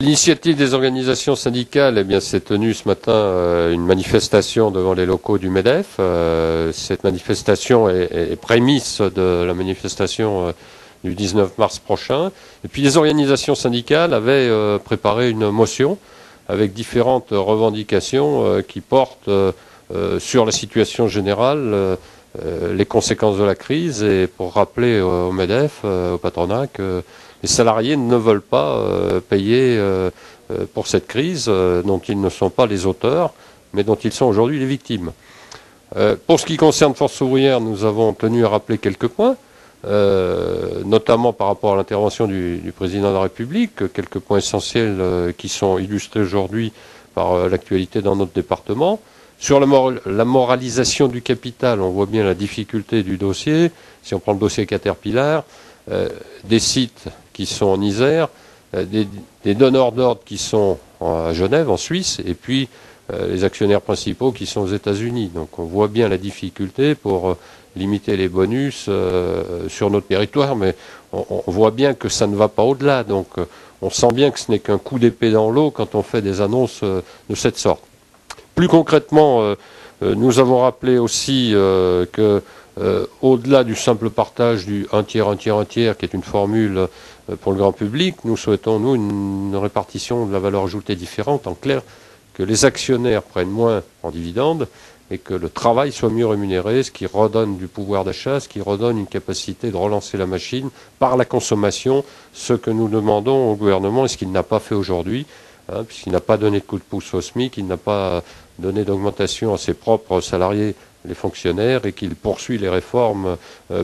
L'initiative des organisations syndicales, eh bien, s'est tenue ce matin une manifestation devant les locaux du MEDEF. Cette manifestation est prémisse de la manifestation du 19 mars prochain. Et puis les organisations syndicales avaient préparé une motion avec différentes revendications qui portent sur la situation générale, les conséquences de la crise, et pour rappeler au MEDEF, au patronat, que les salariés ne veulent pas payer pour cette crise dont ils ne sont pas les auteurs, mais dont ils sont aujourd'hui les victimes. Pour ce qui concerne Force ouvrière, nous avons tenu à rappeler quelques points, notamment par rapport à l'intervention du président de la République, quelques points essentiels qui sont illustrés aujourd'hui par l'actualité dans notre département. Sur la moralisation du capital, on voit bien la difficulté du dossier. Si on prend le dossier Caterpillar, des sites qui sont en Isère, des donneurs d'ordre qui sont à Genève, en Suisse, et puis les actionnaires principaux qui sont aux États-Unis. Donc on voit bien la difficulté pour limiter les bonus sur notre territoire, mais on voit bien que ça ne va pas au-delà. Donc on sent bien que ce n'est qu'un coup d'épée dans l'eau quand on fait des annonces de cette sorte. Plus concrètement, nous avons rappelé aussi que au-delà du simple partage du un tiers, un tiers, un tiers, qui est une formule pour le grand public, nous souhaitons, nous, une répartition de la valeur ajoutée différente. En clair, que les actionnaires prennent moins en dividendes et que le travail soit mieux rémunéré, ce qui redonne du pouvoir d'achat, ce qui redonne une capacité de relancer la machine par la consommation, ce que nous demandons au gouvernement et ce qu'il n'a pas fait aujourd'hui, puisqu'il n'a pas donné de coup de pouce au SMIC, il n'a pas donné d'augmentation à ses propres salariés, les fonctionnaires, et qu'il poursuit les réformes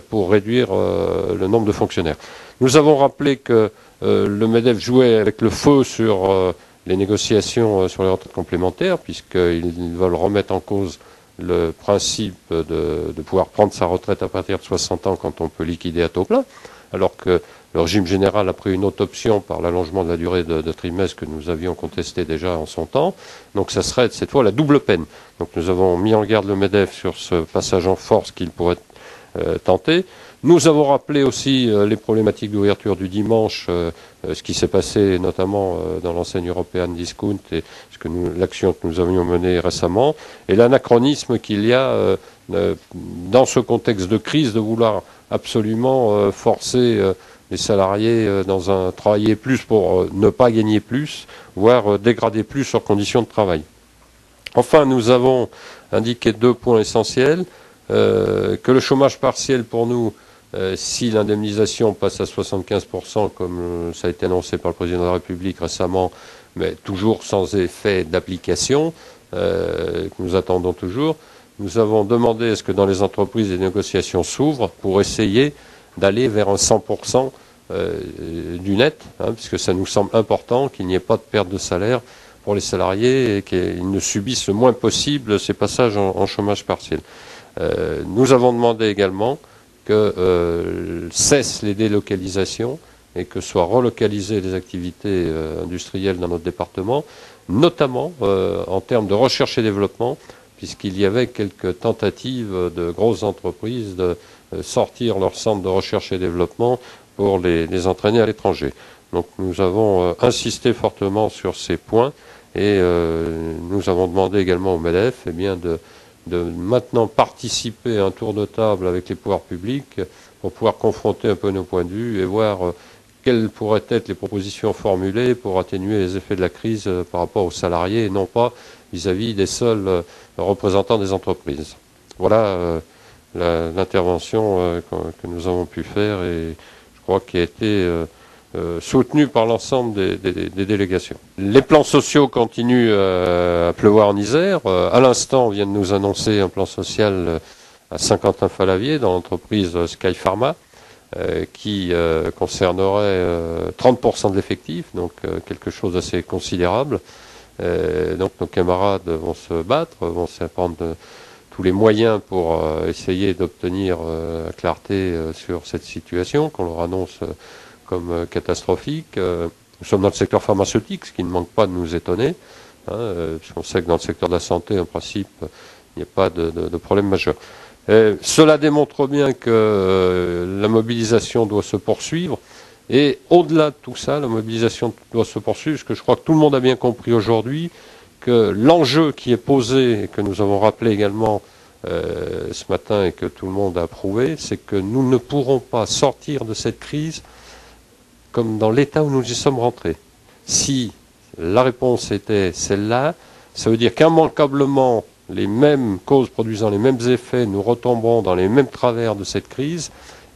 pour réduire le nombre de fonctionnaires. Nous avons rappelé que le MEDEF jouait avec le feu sur les négociations sur les retraites complémentaires, puisqu'ils veulent remettre en cause le principe de pouvoir prendre sa retraite à partir de 60 ans quand on peut liquider à taux plein, alors que le régime général a pris une autre option par l'allongement de la durée de trimestre que nous avions contesté déjà en son temps. Donc ça serait cette fois la double peine. Donc nous avons mis en garde le MEDEF sur ce passage en force qu'il pourrait tenter. Nous avons rappelé aussi les problématiques d'ouverture du dimanche, ce qui s'est passé notamment dans l'enseigne européenne Discount et l'action que nous avions menée récemment, et l'anachronisme qu'il y a dans ce contexte de crise de vouloir absolument forcer les salariés travailler plus pour ne pas gagner plus, voire dégrader plus leurs conditions de travail. Enfin, nous avons indiqué deux points essentiels, que le chômage partiel pour nous, si l'indemnisation passe à 75%, comme ça a été annoncé par le président de la République récemment, mais toujours sans effet d'application, que nous attendons toujours, nous avons demandé à ce que dans les entreprises, les négociations s'ouvrent pour essayer d'aller vers un 100% du net, puisque ça nous semble important qu'il n'y ait pas de perte de salaire pour les salariés et qu'ils ne subissent le moins possible ces passages en chômage partiel. Nous avons demandé également que cessent les délocalisations et que soient relocalisées les activités industrielles dans notre département, notamment en termes de recherche et développement, puisqu'il y avait quelques tentatives de grosses entreprises de sortir leurs centres de recherche et développement pour les entraîner à l'étranger. Donc nous avons insisté fortement sur ces points et nous avons demandé également au MEDEF de maintenant participer à un tour de table avec les pouvoirs publics pour pouvoir confronter un peu nos points de vue et voir quelles pourraient être les propositions formulées pour atténuer les effets de la crise par rapport aux salariés et non pas vis-à-vis des seuls représentants des entreprises. Voilà l'intervention que nous avons pu faire et je crois qui a été soutenu par l'ensemble des délégations. Les plans sociaux continuent à pleuvoir en Isère. À l'instant, on vient de nous annoncer un plan social à Saint-Quentin-Fallavier dans l'entreprise Sky Pharma qui concernerait 30% de l'effectif, donc quelque chose d'assez considérable. Donc nos camarades vont se battre, vont se prendre tous les moyens pour essayer d'obtenir clarté sur cette situation qu'on leur annonce comme catastrophique. Nous sommes dans le secteur pharmaceutique, ce qui ne manque pas de nous étonner, puisqu'on sait que dans le secteur de la santé, en principe, il n'y a pas de problème majeur. Cela démontre bien que la mobilisation doit se poursuivre Et au-delà de tout ça, la mobilisation doit se poursuivre, parce que je crois que tout le monde a bien compris aujourd'hui que l'enjeu qui est posé, et que nous avons rappelé également ce matin et que tout le monde a approuvé, c'est que nous ne pourrons pas sortir de cette crise comme dans l'état où nous y sommes rentrés. Si la réponse était celle-là, ça veut dire qu'immanquablement, les mêmes causes produisant les mêmes effets, nous retomberons dans les mêmes travers de cette crise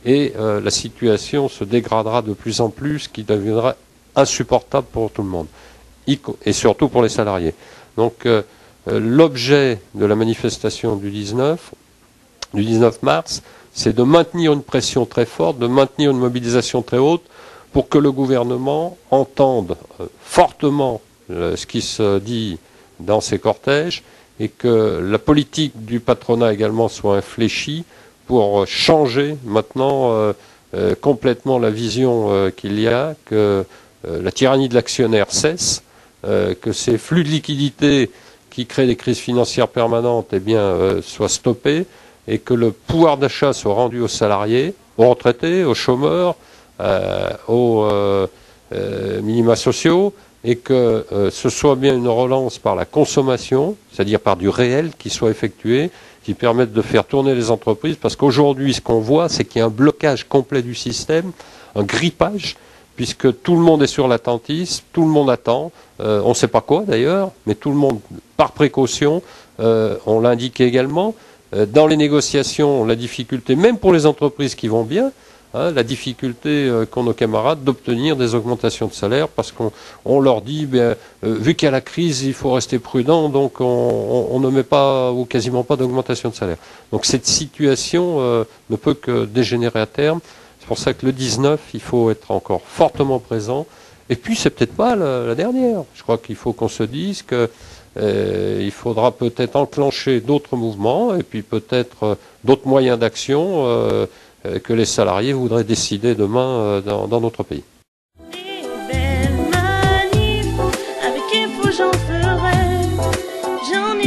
et la situation se dégradera de plus en plus, ce qui deviendra insupportable pour tout le monde, et surtout pour les salariés. Donc l'objet de la manifestation du 19 mars, c'est de maintenir une pression très forte, de maintenir une mobilisation très haute pour que le gouvernement entende fortement ce qui se dit dans ces cortèges et que la politique du patronat également soit infléchie pour changer maintenant complètement la vision qu'il y a, que la tyrannie de l'actionnaire cesse, que ces flux de liquidités qui créent des crises financières permanentes soient stoppés et que le pouvoir d'achat soit rendu aux salariés, aux retraités, aux chômeurs, aux minima sociaux, et que ce soit bien une relance par la consommation, c'est-à-dire par du réel qui soit effectué, qui permette de faire tourner les entreprises, parce qu'aujourd'hui, ce qu'on voit, c'est qu'il y a un blocage complet du système, un grippage, puisque tout le monde est sur l'attentisme, tout le monde attend, on ne sait pas quoi d'ailleurs, mais tout le monde, par précaution, on l'a indiqué également, dans les négociations, la difficulté, même pour les entreprises qui vont bien, la difficulté qu'ont nos camarades d'obtenir des augmentations de salaire parce qu'on leur dit, vu qu'il y a la crise, il faut rester prudent, donc on ne met pas ou quasiment pas d'augmentation de salaire. Donc cette situation ne peut que dégénérer à terme. C'est pour ça que le 19, il faut être encore fortement présent. Et puis c'est peut-être pas la dernière. Je crois qu'il faut qu'on se dise que il faudra peut-être enclencher d'autres mouvements et puis peut-être d'autres moyens d'action que les salariés voudraient décider demain dans notre pays. Des belles manifs, avec info j'en ferai, j'en ai